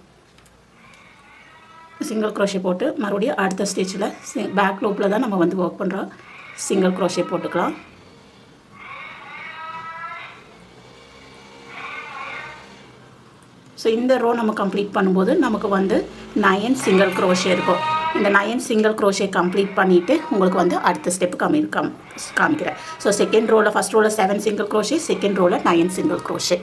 சிங்கிள் க்ரோஷே போட்டு மறுபடியும் அடுத்த ஸ்டிச்சில் பேக் லூப்பில் தான் நம்ம வந்து ஒர்க் பண்ணுறோம். சிங்கிள் க்ரோஷே போட்டுக்கலாம். ஸோ இந்த ரோ நம்ம கம்ப்ளீட் பண்ணும்போது நமக்கு வந்து 9 சிங்கிள் க்ரோஷே இருக்கும். இந்த 9 சிங்கிள் க்ரோஷே கம்ப்ளீட் பண்ணிவிட்டு உங்களுக்கு வந்து அடுத்த ஸ்டெப்பு காமிக்கிறேன். ஸோ செகண்ட் ரோவில் ஃபஸ்ட் ரோவில் 7 சிங்கிள் க்ரோஷே, செகண்ட் ரோவில் 9 சிங்கிள் க்ரோஷே.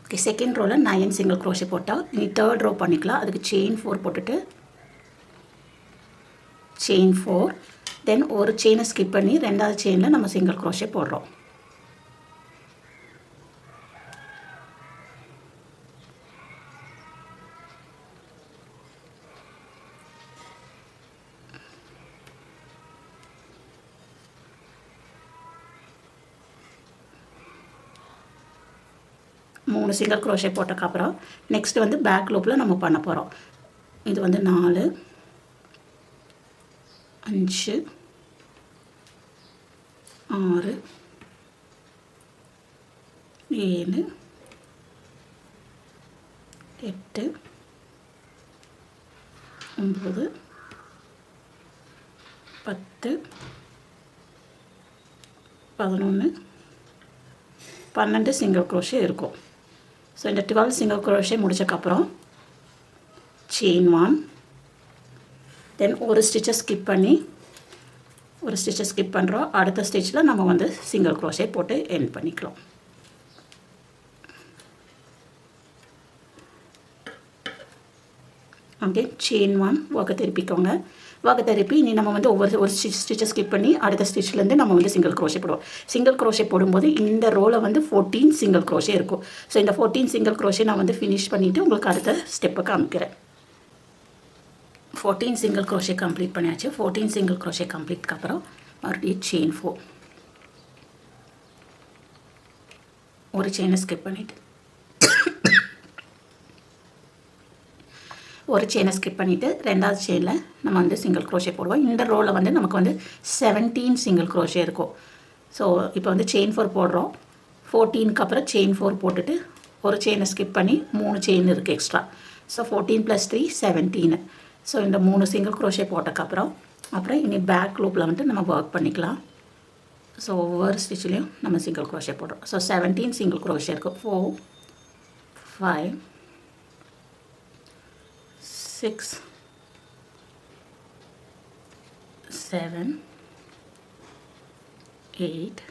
ஓகே, செகண்ட் ரோவில் 9 சிங்கிள் க்ரோஷே போட்டால் நீ தேர்ட் ரோ பண்ணிக்கலாம். அதுக்கு செயின் 4 போட்டுட்டு செயின் 4, தென் ஒரு செயினை ஸ்கிப் பண்ணி ரெண்டாவது செயினில் நம்ம சிங்கிள் க்ரோஷே போடுறோம். மூணு சிங்கிள் க்ரோஷே போட்டதுக்கப்புறம் நெக்ஸ்ட் வந்து பேக் லூப்பில் நம்ம பண்ண போகிறோம். இது வந்து 4 5 6 7 8 9 10 11 12 சிங்கிள் க்ரோஷே இருக்கும். ஸோ இந்த 12 சிங்கிள் க்ரோஷே முடிச்சக்கப்புறம் செயின் 1, தென் ஒரு ஸ்டிச்சை ஸ்கிப் பண்ணி ஒரு ஸ்டிச்சை ஸ்கிப் பண்ணுறோம். அடுத்த ஸ்டிச்சில் நம்ம வந்து சிங்கிள் க்ரோஷே போட்டு எண்ட் பண்ணிக்கலாம். ஓகே, செயின் 1 ஒர்க்கை திருப்பிக்கோங்க. ஒர்க்கை திருப்பி இனி நம்ம வந்து ஒரு ஸ்டிச்சை ஸ்கிப் பண்ணி அடுத்த ஸ்டிச்லேருந்து நம்ம வந்து சிங்கிள் க்ரோஷே போடுவோம். சிங்கிள் க்ரோஷே போடும்போது இந்த ரோவில் வந்து 14 சிங்கிள் க்ரோஷே இருக்கும். ஸோ இந்த 14 சிங்கிள் க்ரோஷே நான் வந்து ஃபினிஷ் பண்ணிவிட்டு உங்களுக்கு அடுத்த ஸ்டெப்பை காமிக்கிறேன். 14 சிங்கிள் க்ரோஷே கம்ப்ளீட் பண்ணியாச்சு. 14 சிங்கிள் க்ரோஷே கம்ப்ளீட்க்கு அப்புறம் மறுபடியும் செயின் 4 ஒரு செயினை ஸ்கிப் பண்ணிவிட்டு ஒரு செயினை ஸ்கிப் பண்ணிவிட்டு ரெண்டாவது செயினில் நம்ம வந்து சிங்கிள் க்ரோஷே போடுவோம். இந்த ரோவில் வந்து நமக்கு வந்து 17 சிங்கிள் க்ரோஷே இருக்கும். ஸோ இப்போ வந்து செயின் 4 போடுறோம். 14க்கு அப்புறம் செயின் 4 போட்டுட்டு ஒரு செயினை ஸ்கிப் பண்ணி 3 செயின் இருக்குது எக்ஸ்ட்ரா. ஸோ 14 + 3 17. ஸோ இந்த 3 சிங்கிள் க்ரோஷே போட்டதுக்கப்புறம் அப்புறம் இனி பேக் லூப்பில் வந்து நம்ம ஒர்க் பண்ணிக்கலாம். ஸோ ஒவ்வொரு ஸ்டிச்லேயும் நம்ம சிங்கிள் க்ரோஷே போடுறோம். ஸோ 17 சிங்கிள் க்ரோஷே இருக்கும். 4 5 6 7 8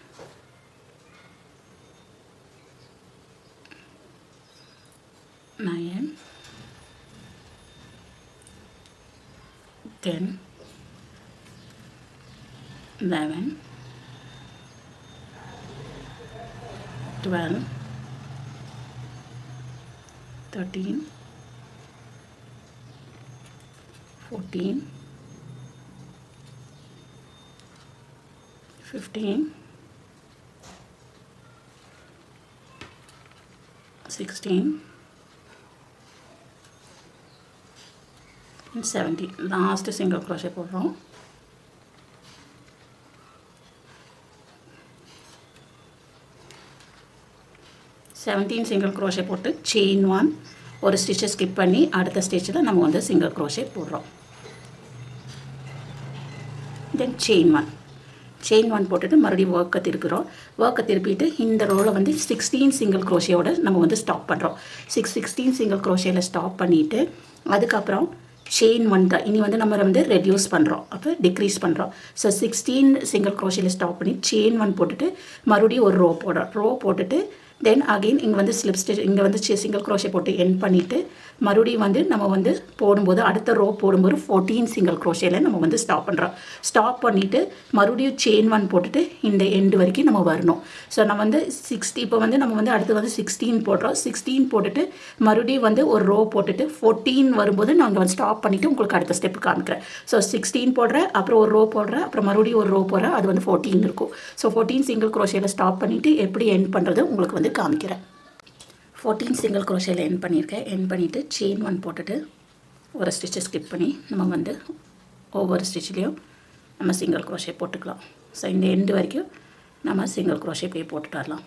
9 10 11 12 13 14 15 16 and 17. லாஸ்ட் சிங்கிள் க்ரோஷே போடுறோம். செவன்டீன் சிங்கிள் க்ரோஷே போட்டு செயின் 1 ஒரு ஸ்டிச்சை ஸ்கிப் பண்ணி அடுத்த ஸ்டிச்சில் நம்ம வந்து சிங்கிள் க்ரோஷே போடுறோம். தென் செயின் 1 போட்டுட்டு மறுபடியும் ஒர்க்கை திருப்புறோம். ஒர்க்கை திருப்பிட்டு இந்த ரோவில் வந்து 16 சிங்கிள் க்ரோஷேயோட நம்ம வந்து ஸ்டாப் பண்ணுறோம். 16 சிங்கிள் க்ரோஷேயில் ஸ்டாப் பண்ணிவிட்டு அதுக்கப்புறம் செயின் 1 தான் இனி வந்து நம்ம வந்து ரெடியூஸ் பண்ணுறோம், அப்போ டிக்ரீஸ் பண்ணுறோம். ஸோ 16 சிங்கிள் க்ரோஷேயில் ஸ்டாப் பண்ணி செயின் 1 போட்டுட்டு மறுபடியும் ஒரு ரோ போட்டுட்டு தென் அகெயின் இங்கே வந்து ஸ்லிப் ஸ்டிச் இங்கே வந்து சிங்கிள் க்ரோஷே போட்டு எண்ட் பண்ணிவிட்டு மறுபடியும் வந்து நம்ம வந்து போடும்போது அடுத்த ரோ போடும்போது 14 சிங்கிள் க்ரோஷேயில் நம்ம வந்து ஸ்டாப் பண்ணுறோம். ஸ்டாப் பண்ணிவிட்டு மறுபடியும் செயின் 1 போட்டுட்டு இந்த எண்டு வரைக்கும் நம்ம வரணும். ஸோ நம்ம வந்து 60 இப்போ வந்து நம்ம வந்து அடுத்து வந்து 16 போடுறோம். 16 போட்டுட்டு மறுபடியும் வந்து ஒரு ரோ போட்டுட்டு 14 வரும்போது நாங்கள் வந்து ஸ்டாப் பண்ணிவிட்டு உங்களுக்கு அடுத்த ஸ்டெப்பு காமிக்கிறேன். ஸோ 16 போடுறேன், அப்புறம் ஒரு ரோ போடுறேன், அப்புறம் மறுபடியும் ஒரு ரோ போடுறேன், அது வந்து 14 இருக்கும். ஸோ 14 சிங்கிள் க்ரோஷேயில் ஸ்டாப் பண்ணிவிட்டு எப்படி எண்ட் பண்ணுறது உங்களுக்கு வந்து காமிக்கிறேன். 14 சிங்கிள் க்ரோஷேயில் எண்ட் பண்ணியிருக்கேன். எண்ட் பண்ணிவிட்டு செயின் 1 போட்டுட்டு ஒரு ஸ்டிச்சை ஸ்கிப் பண்ணி நம்ம வந்து ஒவ்வொரு ஸ்டிச்லேயும் நம்ம சிங்கிள் க்ரோஷே போட்டுக்கலாம். ஸோ இந்த எண்டு வரைக்கும் நம்ம சிங்கிள் க்ரோஷே போய் போட்டுட்டு வரலாம்.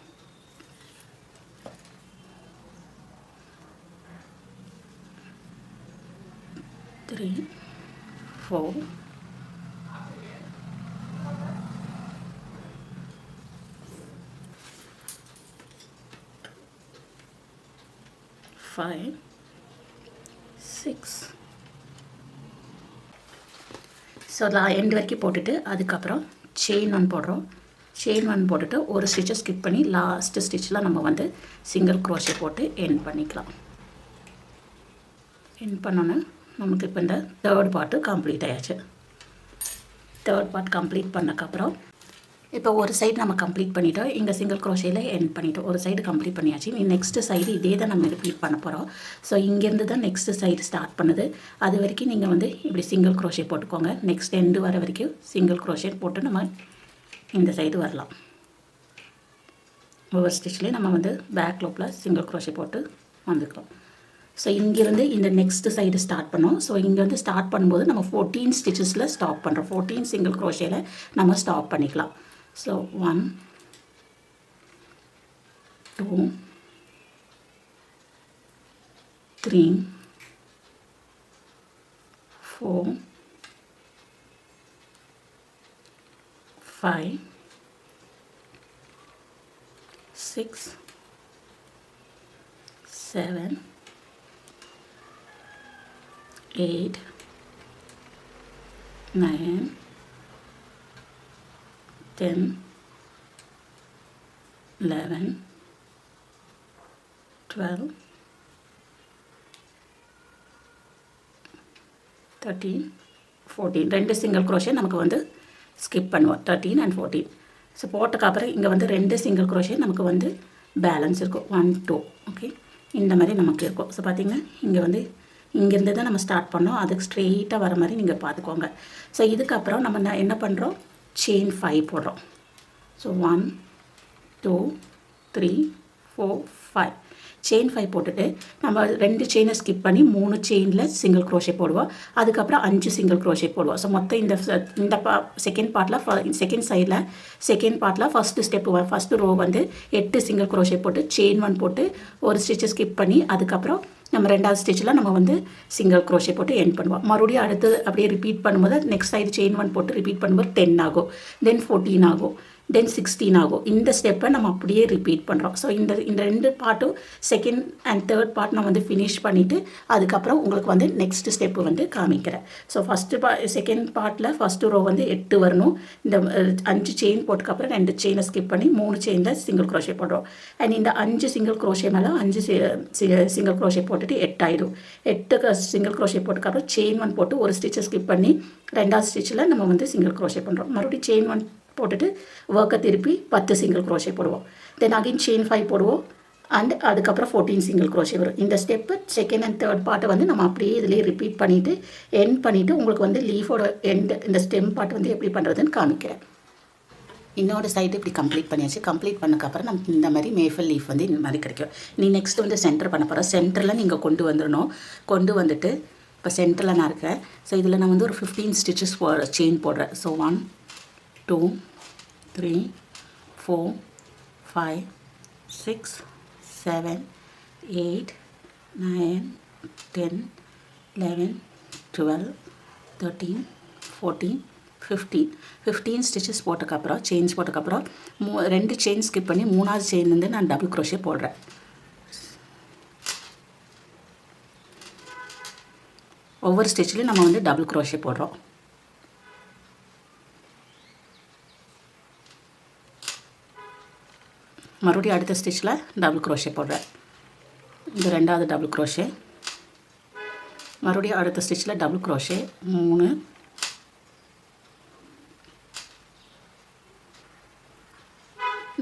த்ரீ 4 5 6. ஸோ எண்டு வரைக்கும் போட்டுட்டு அதுக்கப்புறம் செயின் 1 போடுறோம். செயின் 1 போட்டுட்டு ஒரு ஸ்டிச்சை ஸ்கிப் பண்ணி லாஸ்ட்டு ஸ்டிச்சில் நம்ம வந்து சிங்கிள் க்ரோஷே போட்டு எண்ட் பண்ணிக்கலாம். எண்ட் பண்ணோன்னே நமக்கு இப்போ இந்த தேர்ட் பார்ட்டு கம்ப்ளீட் ஆயாச்சு. தேர்ட் பார்ட் கம்ப்ளீட் பண்ணக்கப்புறம் இப்போ ஒரு சைடு நம்ம கம்ப்ளீட் பண்ணிட்டோம். இங்கே சிங்கிள் க்ரோஷேயில் எண்ட் பண்ணிட்டோம். ஒரு சைடு கம்ப்ளீட் பண்ணியாச்சு. நெக்ஸ்ட்டு சைடு இதே தான் நம்ம ரிப்பீட் பண்ண போகிறோம். ஸோ இங்கேருந்து தான் நெக்ஸ்ட்டு சைடு ஸ்டார்ட் பண்ணுது. அது வரைக்கும் நீங்கள் வந்து இப்படி சிங்கிள் க்ரோஷே போட்டுக்கோங்க. நெக்ஸ்ட் எண்டு வர வரைக்கும் சிங்கிள் க்ரோஷே போட்டு நம்ம இந்த சைடு வரலாம். ஒவ்வொரு ஸ்டிச்லேயும் நம்ம வந்து பேக் லூப்பில் சிங்கிள் க்ரோஷே போட்டு வந்துக்கலாம். ஸோ இங்கேருந்து இந்த நெக்ஸ்ட்டு சைடு ஸ்டார்ட் பண்ணோம். ஸோ இங்கே வந்து ஸ்டார்ட் பண்ணும்போது நம்ம 14 ஸ்டிச்சஸில் ஸ்டாப் பண்ணுறோம். 14 சிங்கிள் க்ரோஷேயில் நம்ம ஸ்டாப் பண்ணிக்கலாம். ஸோ 1 2 3 4 5 6 7 8 9 10 11 12 13 14 ரெண்டு சிங்கிள் crochet நமக்கு வந்து ஸ்கிப் பண்ணுவோம் 13 and 14. ஸோ போட்டதுக்கு அப்புறம் இங்கே வந்து ரெண்டு சிங்கிள் crochet நமக்கு வந்து பேலன்ஸ் இருக்கும் 1 2. ஓகே, இந்த மாதிரி நமக்கு இருக்கும். ஸோ பார்த்தீங்கன்னா இங்கே வந்து இங்கேருந்து தான் நம்ம ஸ்டார்ட் பண்ணோம், அதுக்கு ஸ்ட்ரெயிட்டாக வர மாதிரி நீங்கள் பார்த்துக்கோங்க. ஸோ இதுக்கப்புறம் நம்ம என்ன பண்ணுறோம், செயின் 5 போடுறோம். ஸோ 1 2 3 4 5 செயின் 5 போட்டுட்டு நம்ம 2 செயினை ஸ்கிப் பண்ணி 3 செயினில் சிங்கிள் crochet போடுவோம். அதுக்கப்புறம் 5 சிங்கிள் crochet போடுவோம். ஸோ மொத்தம் இந்த செகண்ட் பார்ட்டில் செகண்ட் சைடில் செகண்ட் பார்ட்டில் ஃபஸ்ட்டு ஸ்டெப்பு ஃபஸ்ட்டு ரோ வந்து 8 சிங்கிள் crochet போட்டு செயின் 1 போட்டு ஒரு ஸ்டிச்சை ஸ்கிப் பண்ணி அதுக்கப்புறம் நம்ம ரெண்டாவது ஸ்டிச்சில் நம்ம வந்து சிங்கிள் crochet போட்டு எண்ட் பண்ணுவோம். மறுபடியும் அடுத்து அப்படியே ரிப்பீட் பண்ணும்போது நெக்ஸ்ட் சைடு செயின் 1 போட்டு ரிப்பீட் பண்ணும்போது 10 ஆகும், தென் 14 ஆகும், தென் 16 ஆகும். இந்த ஸ்டெப்பை நம்ம அப்படியே ரிப்பீட் பண்ணுறோம். ஸோ இந்த ரெண்டு பார்ட்டும் செகண்ட் அண்ட் தேர்ட் பார்ட் நான் வந்து ஃபினிஷ் பண்ணிவிட்டு அதுக்கப்புறம் உங்களுக்கு வந்து நெக்ஸ்ட் ஸ்டெப்பு வந்து காமிக்கிறேன். ஸோ செகண்ட் பார்ட்டில் ஃபஸ்ட்டு ரோ வந்து 8 வரணும். இந்த 5 செயின் போட்டுக்கப்புறம் 2 செயினை ஸ்கிப் பண்ணி 3 செயினில் சிங்கிள் crochet போடுறோம். அண்ட் இந்த 5 சிங்கிள் crochet மேலே 5 சிங்கிள் crochet போட்டுட்டு 8 ஆகிடும். 8 சிங்கிள் crochet போட்டுக்கப்புறம் செயின் 1 போட்டு ஒரு ஸ்டிச்சை ஸ்கிப் பண்ணி ரெண்டாவது ஸ்டிச்சில் நம்ம வந்து சிங்கிள் crochet பண்ணுறோம். மறுபடியும் செயின் 1 போட்டுட்டு ஒர்க்கை திருப்பி 10 சிங்கிள் crochet போடுவோம். தென் அகைன் செயின் 5 போடுவோம் அண்ட் அதுக்கப்புறம் 14 சிங்கிள் crochet வரும். இந்த ஸ்டெப்பு செகண்ட் அண்ட் தேர்ட் பார்ட்டை வந்து நம்ம அப்படியே இதிலே ரிப்பீட் பண்ணிவிட்டு எண்ட் பண்ணிவிட்டு உங்களுக்கு வந்து லீஃபோட எண்ட் இந்த ஸ்டெம் பார்ட் வந்து எப்படி பண்ணுறதுன்னு காமிக்கிறேன். இன்னொரு சைடு இப்படி கம்ப்ளீட் பண்ணியாச்சு. கம்ப்ளீட் பண்ணக்கப்புறம் நமக்கு இந்த மாதிரி மேஃபல் லீஃப் வந்து இந்த மாதிரி கிடைக்கும். நீ நெக்ஸ்ட் வந்து சென்டர் பண்ண போகிறோம். சென்டரில் நீங்கள் கொண்டு வந்துடணும். கொண்டு வந்துட்டு இப்போ சென்டரில் நான் இருக்கேன். ஸோ இதில் நான் வந்து ஒரு 15 ஸ்டிச்சஸ் செயின் போடுறேன். ஸோ 1 2 3 4 5 6 7 8 9 10 11 12 13 14 15 ஸ்டிச்சஸ் போட்டதுக்கப்புறம் செயின்ஸ் போட்டதுக்கப்புறம் 2 செயின் ஸ்கிப் பண்ணி 3ஆவது செயின்லேருந்து நான் டபுள் crochet போடுறேன். ஒவ்வொரு ஸ்டிச்சிலையும் நம்ம வந்து டபுள் crochet போடுறோம். மறுபடியும் அடுத்த ஸ்டிச்சில் டபுள் crochet போடுறேன். இது ரெண்டாவது டபுள் crochet. மறுபடியும் அடுத்த ஸ்டிச்சில் டபுள் crochet 3.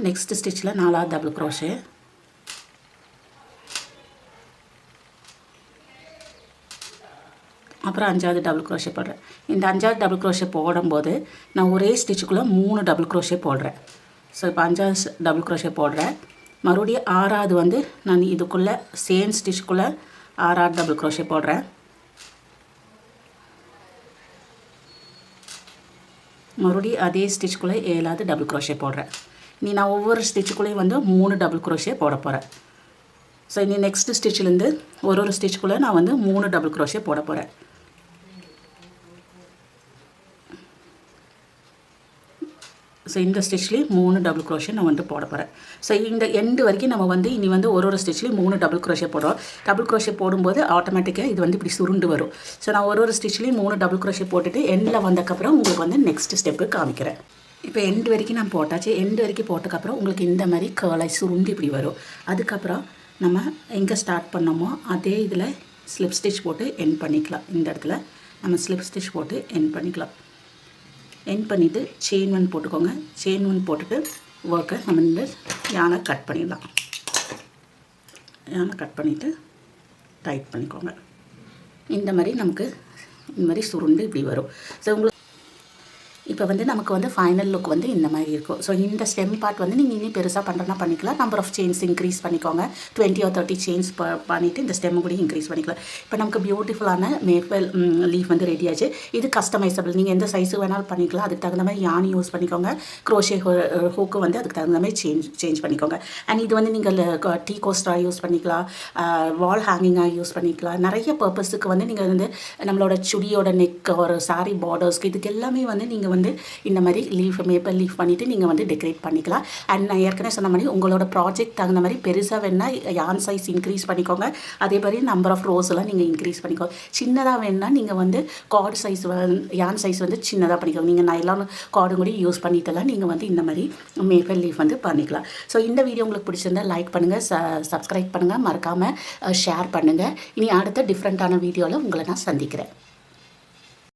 நெக்ஸ்ட் ஸ்டிச்சில் 4ஆவது டபுள் crochet. அப்புறம் 5ஆவது டபுள் crochet போடுறேன். இந்த 5ஆவது டபுள் crochet போடும்போது நான் ஒரே ஸ்டிச்சுக்குள்ளே 3 டபுள் crochet போடுறேன். ஸோ இப்போ 5ஆவது டபுள் crochet போடுறேன். மறுபடியும் 6ஆவது வந்து நான் இதுக்குள்ளே சேம் ஸ்டிச்சுக்குள்ளே 6ஆவது டபுள் crochet போடுறேன். மறுபடியும் அதே ஸ்டிச்சுக்குள்ளே 7ஆவது டபுள் crochet போடுறேன். நான் ஒவ்வொரு ஸ்டிச்சுக்குள்ளேயும் வந்து 3 டபுள் crochet போட போகிறேன். ஸோ இனி நெக்ஸ்ட் ஸ்டிச்சிலேருந்து ஒரு ஸ்டிச்சுக்குள்ளே நான் வந்து 3 டபுள் crochet போட போகிறேன். ஸோ இந்த ஸ்டிச்லேயும் 3 டபுள் crochet நான் வந்து போட போகிறேன். ஸோ இந்த எண்டு வரைக்கும் நம்ம வந்து இனி வந்து ஒரு ஸ்டிச்லேயும் 3 டபுள் crochet போடுறோம். டபுள் crochet போடும்போது ஆட்டோமேட்டிக்காக இது வந்து இப்படி சுருண்டு வரும். ஸோ நான் ஒரு ஸ்டிச்லேயும் 3 டபுள் crochet போட்டுட்டு எண்டில் வந்தக்கப்புறம் உங்களுக்கு வந்து நெக்ஸ்ட் ஸ்டெப்பு காமிக்கிறேன். இப்போ எண்டு வரைக்கும் நான் போட்டாச்சு. எண்டு வரைக்கும் போட்டதுக்கப்புறம் உங்களுக்கு இந்த மாதிரி கேர்லாய் சுருண்டு இப்படி வரும். அதுக்கப்புறம் நம்ம எங்கே ஸ்டார்ட் பண்ணோமோ அதே இதில் ஸ்லிப் ஸ்டிச் போட்டு எண்ட் பண்ணிக்கலாம். இந்த இடத்துல நம்ம ஸ்லிப் ஸ்டிச் போட்டு எண்ட் பண்ணிக்கலாம். எண்ட் பண்ணிவிட்டு செயின் 1 போட்டுக்கோங்க. செயின் 1 போட்டுட்டு ஒர்க்கை நம்ம இந்த யானை கட் பண்ணிடலாம். யானை கட் பண்ணிவிட்டு டைட் பண்ணிக்கோங்க. இந்த மாதிரி நமக்கு இந்த மாதிரி சுருண்டு இப்படி வரும். ஸோ உங்களுக்கு இப்போ இப்போ வந்து நமக்கு வந்து ஃபைனல் லுக் வந்து இந்த மாதிரி இருக்கும். ஸோ இந்த ஸ்டெம் பார்ட் வந்து நீங்கள் இன்னும் பெருசாக பண்ணுறதுனா பண்ணிக்கலாம். நம்பர் ஆஃப் செயின்ஸ் இன்க்ரீஸ் பண்ணிக்கோங்க. 20 or 30 செயின்ஸ் பண்ணிவிட்டு இந்த ஸ்டெம் கூட இன்க்ரீஸ் பண்ணிக்கலாம். இப்போ நமக்கு பியூட்டிஃபுல்லான மேஃபெல் லீஃப் வந்து ரெடி ஆச்சு. இது கஸ்டமைசபிள், நீங்கள் எந்த சைஸு வேணாலும் பண்ணிக்கலாம். அதுக்கு தகுந்த மாதிரி யானி யூஸ் பண்ணிக்கோங்க. க்ரோஷே ஹூக்கு வந்து அதுக்கு தகுந்த மாதிரி சேஞ்ச் பண்ணிக்கோங்க. அண்ட் இது வந்து நீங்கள் டீ கோஸ்டராக யூஸ் பண்ணிக்கலாம், வால் ஹேங்கிங்காக யூஸ் பண்ணிக்கலாம். நிறைய பர்பஸுக்கு வந்து நீங்கள் வந்து நம்மளோட சுடியோட நெக் ஒரு சாரீ பார்டர்ஸ்க்கு இதுக்கு எல்லாமே வந்து நீங்கள் வந்து இந்த மாதிரி மேப்பல் லீஃப் பண்ணிவிட்டு நீங்கள் வந்து டெக்கரேட் பண்ணிக்கலாம். அண்ட் நான் ஏற்கனவே சொன்ன மாதிரி உங்களோட ப்ராஜெக்ட் தகுந்த மாதிரி பெருசாக வேணால் யான் சைஸ் இன்க்ரீஸ் பண்ணிக்கோங்க. அதே மாதிரி நம்பர் ஆஃப் ரோஸ் எல்லாம் நீங்கள் இன்க்ரீஸ் பண்ணிக்கோங்க. சின்னதாக வேணுன்னா நீங்கள் வந்து கார்டு சைஸ் யான் சைஸ் வந்து சின்னதாக பண்ணிக்கோங்க. நீங்கள் நைலான் கார்டு கூட யூஸ் பண்ணிட்டெல்லாம் நீங்கள் வந்து இந்த மாதிரி மேப்பல் லீஃப் வந்து பண்ணிக்கலாம். ஸோ இந்த வீடியோ உங்களுக்கு பிடிச்சிருந்தா லைக் பண்ணுங்கள், சப்ஸ்கிரைப் பண்ணுங்கள், மறக்காமல் ஷேர் பண்ணுங்கள். இனி அடுத்த டிஃப்ரெண்ட்டான வீடியோவில் உங்களை நான் சந்திக்கிறேன்.